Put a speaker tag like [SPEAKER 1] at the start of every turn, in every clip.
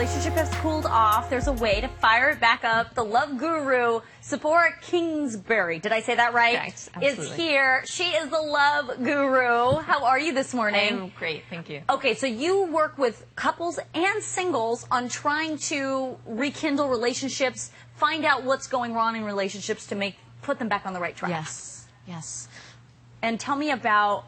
[SPEAKER 1] relationship has cooled off, there's a way to fire it back up. The love guru, Tziporah Kingsbury, did I say that right?
[SPEAKER 2] Correct,
[SPEAKER 1] is here. She is the love guru. How are you this morning?
[SPEAKER 2] I'm great, thank you.
[SPEAKER 1] Okay, so you work with couples and singles on trying to rekindle relationships, find out what's going wrong in relationships to put them back on the right track.
[SPEAKER 2] Yes, yes.
[SPEAKER 1] And tell me about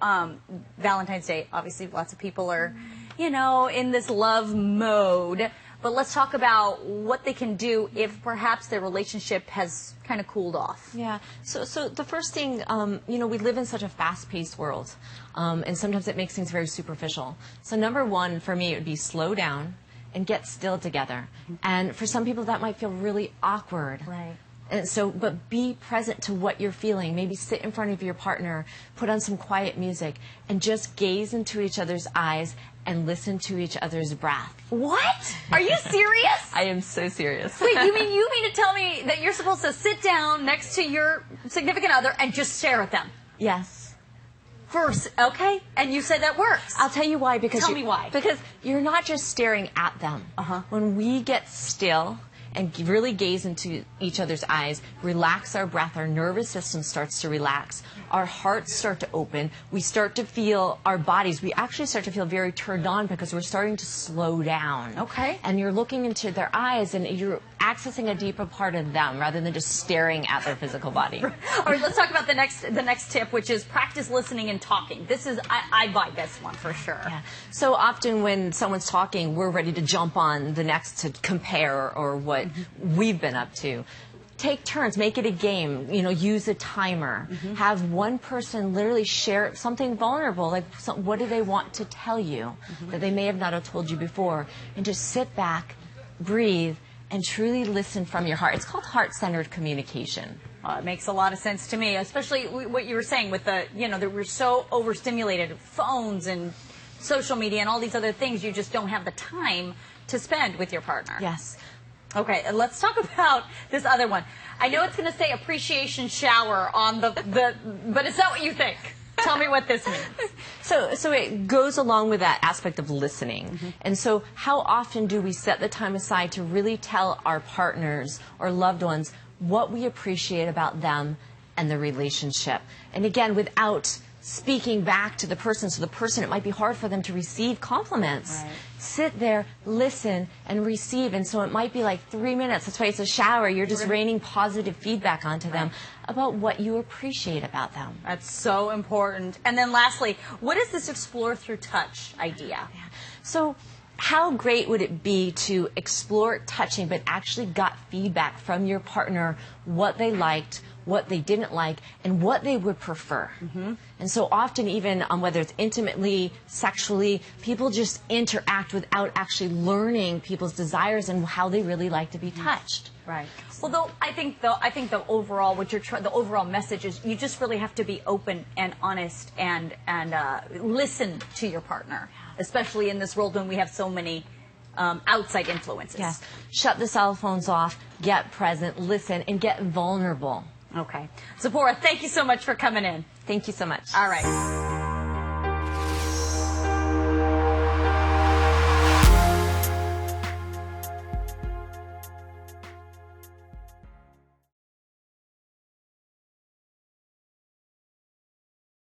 [SPEAKER 1] Valentine's Day. Obviously, lots of people are, you know, in this love mode. But let's talk about what they can do if perhaps their relationship has kind of cooled off.
[SPEAKER 2] Yeah. So the first thing, you know, we live in such a fast-paced world, and sometimes it makes things very superficial. So number one for me, it would be slow down and get still together. And for some people, that might feel really awkward.
[SPEAKER 1] Right.
[SPEAKER 2] And so, but be present to what you're feeling. Maybe sit in front of your partner, put on some quiet music, and just gaze into each other's eyes and listen to each other's breath.
[SPEAKER 1] What? Are you serious?
[SPEAKER 2] I am so serious.
[SPEAKER 1] Wait, you mean to tell me that you're supposed to sit down next to your significant other and just stare at them?
[SPEAKER 2] Yes.
[SPEAKER 1] First, okay, and you said that works.
[SPEAKER 2] I'll tell you why. Because
[SPEAKER 1] Tell me why.
[SPEAKER 2] Because you're not just staring at them. When we get still and really gaze into each other's eyes, relax our breath, our nervous system starts to relax, our hearts start to open, we start to feel our bodies, we actually start to feel very turned on because we're starting to slow down.
[SPEAKER 1] Okay.
[SPEAKER 2] And you're looking into their eyes and you're accessing a deeper part of them rather than just staring at their physical body.
[SPEAKER 1] All right, let's talk about the next tip, which is practice listening and talking. This is, I buy this one for sure.
[SPEAKER 2] Yeah. So often when someone's talking, we're ready to jump on the next to compare or what we've been up to. Take turns, make it a game, you know, use a timer. Have one person literally share something vulnerable, like what do they want to tell you that they may have not have told you before, and just sit back, breathe, and truly listen from your heart. It's called heart-centered communication.
[SPEAKER 1] It makes a lot of sense to me, especially what you were saying with the, you know, that we're so overstimulated, phones and social media and all these other things, you just don't have the time to spend with your partner.
[SPEAKER 2] Yes.
[SPEAKER 1] Okay, and let's talk about this other one. I know it's going to say appreciation shower on the but it's not what you think. Tell me what this means.
[SPEAKER 2] So it goes along with that aspect of listening. And so how often do we set the time aside to really tell our partners or loved ones what we appreciate about them and the relationship? And again, without speaking back to the person, so the person, it might be hard for them to receive compliments.
[SPEAKER 1] Right.
[SPEAKER 2] Sit there, listen, and receive. And so it might be like 3 minutes. That's why it's a shower. You're just raining positive feedback onto them about what you appreciate about them.
[SPEAKER 1] That's so important. And then lastly, what is this explore through touch idea?
[SPEAKER 2] Yeah. So how great would it be to explore touching, but actually got feedback from your partner, what they liked, what they didn't like, and what they would prefer. And so often even whether it's intimately, sexually, people just interact without actually learning people's desires and how they really like to be touched.
[SPEAKER 1] Right. Well, though I think the overall the overall message is you just really have to be open and honest and listen to your partner, especially in this world when we have so many outside influences.
[SPEAKER 2] Yes. Shut the cell phones off, get present, listen, and get vulnerable.
[SPEAKER 1] Okay. Tziporah, thank you so much for coming in.
[SPEAKER 2] Thank you so much.
[SPEAKER 1] All right.